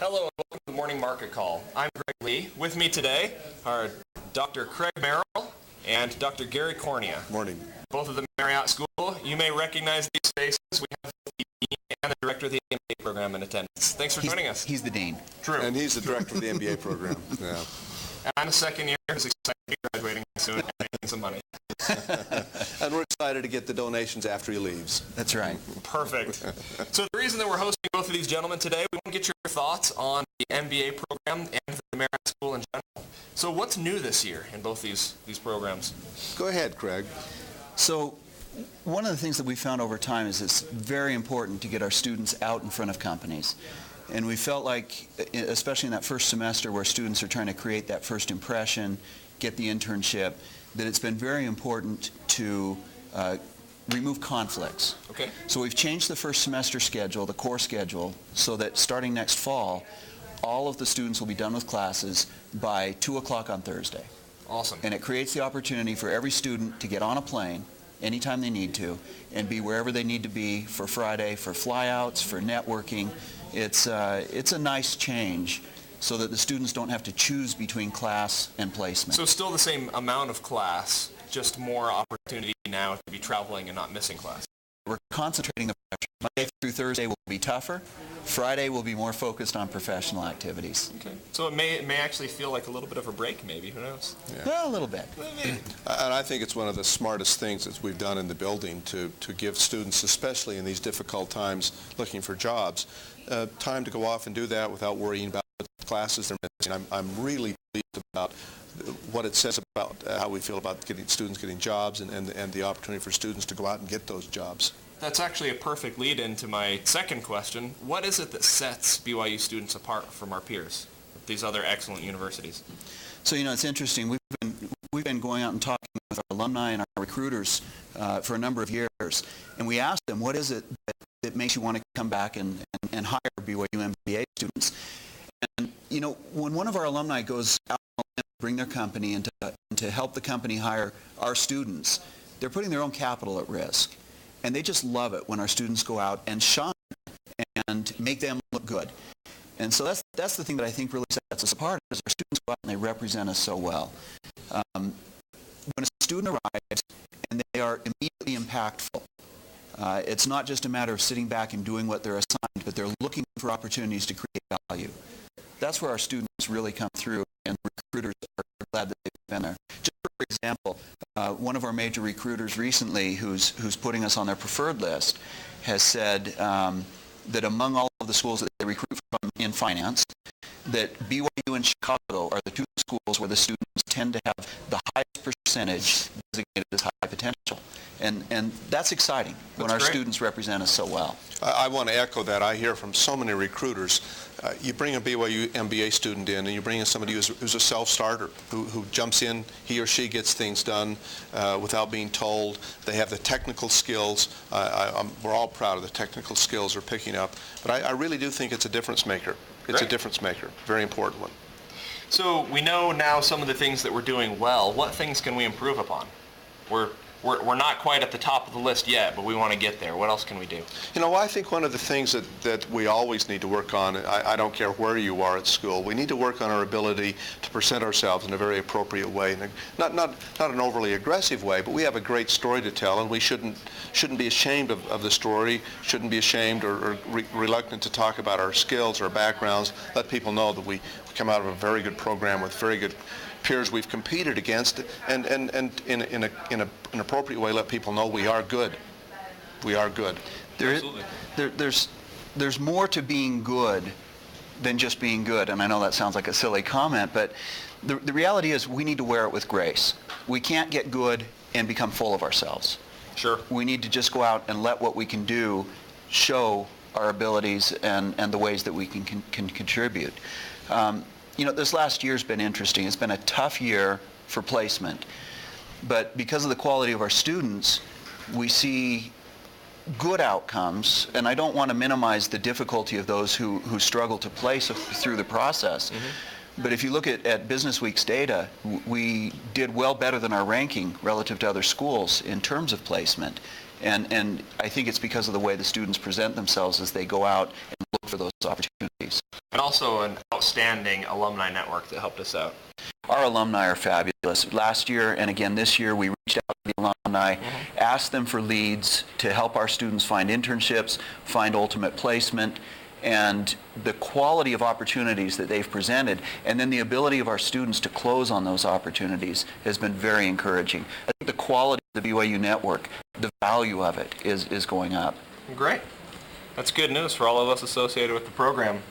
Hello and welcome to the Morning Market Call. I'm Greg Lee. With me today are Dr. Craig Merrill and Dr. Gary Cornia. Morning. Both of the Marriott School. You may recognize these faces. We have the Dean and the Director of the MBA program in attendance. Thanks for joining us. He's the Dean. True. And he's the Director of the MBA program. Yeah. And I'm a second year who's excited to be graduating soon and making some money. And we're excited to get the donations after he leaves. That's right. Perfect. So the reason that we're hosting both of these gentlemen today, we want to get your thoughts on the MBA program and the Marriott School in general. So what's new this year in both these programs? Go ahead, Craig. So one of the things that we found over time is it's very important to get our students out in front of companies. And we felt like, especially in that first semester where students are trying to create that first impression, get the internship, that it's been very important to remove conflicts. Okay. So we've changed the first semester schedule, the core schedule, so that starting next fall, all of the students will be done with classes by 2 o'clock on Thursday. Awesome. And it creates the opportunity for every student to get on a plane anytime they need to and be wherever they need to be for Friday, for flyouts, for networking. It's a nice change so that the students don't have to choose between class and placement. So still the same amount of class, just more opportunity now to be traveling and not missing class. We're concentrating the pressure. Monday through Thursday will be tougher. Friday will be more focused on professional activities. Okay. So it may actually feel like a little bit of a break, maybe. Who knows? Yeah. Well, a little bit. And I think it's one of the smartest things that we've done in the building to give students, especially in these difficult times looking for jobs, time to go off and do that without worrying about what classes they're missing. I'm really pleased about what it says about how we feel about students getting jobs and the opportunity for students to go out and get those jobs. That's actually a perfect lead into my second question. What is it that sets BYU students apart from our peers at these other excellent universities? So, it's interesting. We've been going out and talking with our alumni and our recruiters for a number of years, and we asked them, what is it that makes you want to come back and hire BYU MBA students? And, when one of our alumni goes out and bring their company and to help the company hire our students, they're putting their own capital at risk. And they just love it when our students go out and shine and make them look good. And so that's the thing that I think really sets us apart, is our students go out and they represent us so well. When a student arrives and they are immediately impactful, it's not just a matter of sitting back and doing what they're assigned, but they're looking for opportunities to create value. That's where our students really come through, and recruiters are glad that they've been there. Just for example, one of our major recruiters recently, who's putting us on their preferred list, has said that among all of the schools that they recruit from in finance, that BYU and Chicago are the two schools where the students tend to have the highest percentage designated as high potential. And that's exciting when our students represent us so well. I want to echo that. I hear from so many recruiters, you bring a BYU MBA student in and you bring in somebody who's a self-starter, who jumps in, he or she gets things done without being told. They have the technical skills. We're all proud of the technical skills they're picking up. But I really do think it's a difference maker. It's a difference maker, very important one. So we know now some of the things that we're doing well. What things can we improve upon? We're not quite at the top of the list yet, but we want to get there. What else can we do? I think one of the things that we always need to work on, I don't care where you are at school, we need to work on our ability to present ourselves in a very appropriate way. Not an overly aggressive way, but we have a great story to tell, and we shouldn't be ashamed of the story, shouldn't be ashamed or reluctant to talk about our skills, our backgrounds, let people know that we come out of a very good program with very good peers we've competed against, and in an appropriate way let people know we are good. We are good. There's more to being good than just being good, and I know that sounds like a silly comment, but the reality is we need to wear it with grace. We can't get good and become full of ourselves. Sure. We need to just go out and let what we can do show our abilities and the ways that we can contribute. This last year's been interesting. It's been a tough year for placement. But because of the quality of our students, we see good outcomes, and I don't want to minimize the difficulty of those who struggle to place through the process. Mm-hmm. But if you look at Business Week's data, we did well better than our ranking relative to other schools in terms of placement. And I think it's because of the way the students present themselves as they go out and look for those opportunities. And also an outstanding alumni network that helped us out. Our alumni are fabulous. Last year and again this year, we reached out to the alumni, asked them for leads to help our students find internships, find ultimate placement, and the quality of opportunities that they've presented, and then the ability of our students to close on those opportunities has been very encouraging. I think the quality of the BYU network, the value of it is going up. Great. That's good news for all of us associated with the program.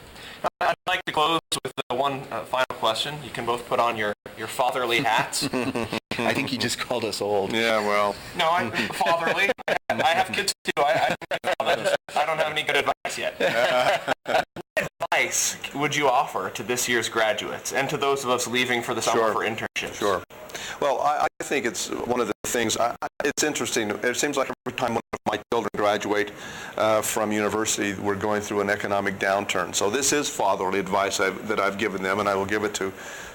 I'd like to close with one final question. You can both put on your fatherly hats. I think you just called us old. Yeah, well. No, I'm fatherly. I have kids too. I don't have any good advice yet. What advice would you offer to this year's graduates and to those of us leaving for the summer for internships? Sure. Well, I think it's one of the things, it's interesting. It seems like every time one of my children graduate from university, we're going through an economic downturn. So this is fatherly advice that I've given them, and I will give it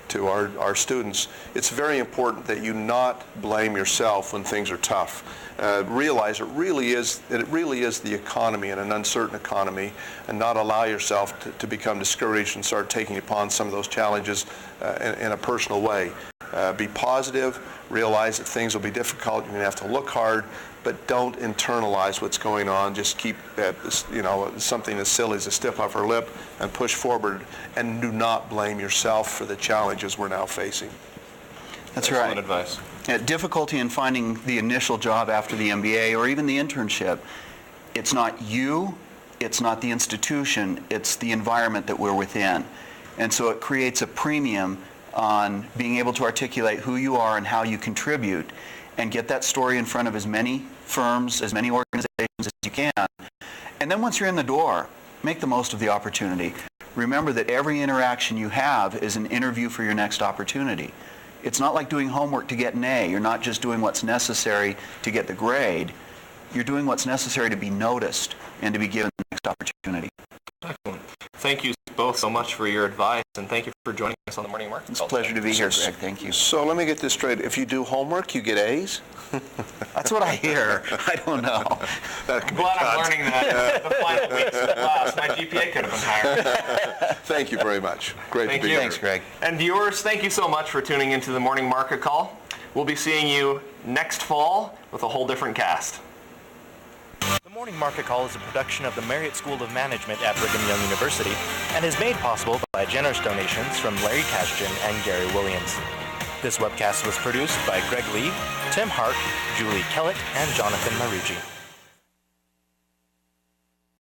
to our students. It's very important that you not blame yourself when things are tough. Realize it really is the economy, and an uncertain economy, and not allow yourself to become discouraged and start taking upon some of those challenges in a personal way. Be positive, realize that things will be difficult, you're going to have to look hard, but don't internalize what's going on. Just keep something as silly as a stiff upper lip and push forward, and do not blame yourself for the challenges we're now facing. That's right. Advice. Difficulty in finding the initial job after the MBA or even the internship, it's not you, it's not the institution, it's the environment that we're within. And so it creates a premium on being able to articulate who you are and how you contribute, and get that story in front of as many firms, as many organizations as you can. And then once you're in the door, make the most of the opportunity. Remember that every interaction you have is an interview for your next opportunity. It's not like doing homework to get an A. You're not just doing what's necessary to get the grade. You're doing what's necessary to be noticed and to be given the next opportunity. Excellent. Thank you both so much for your advice, and thank you for joining us on the Morning Market. It's a pleasure to be here, Greg. Thank you. So let me get this straight. If you do homework, you get A's? That's what I hear. I don't know. I'm glad I'm learning that the final weeks of the class. My GPA could have been higher. Thank you very much. Great to be here. Thanks, Greg. And viewers, thank you so much for tuning into the Morning Market Call. We'll be seeing you next fall with a whole different cast. The Morning Market Call is a production of the Marriott School of Management at Brigham Young University and is made possible by generous donations from Larry Kashjan and Gary Williams. This webcast was produced by Greg Lee, Tim Hart, Julie Kellett, and Jonathan Marucci.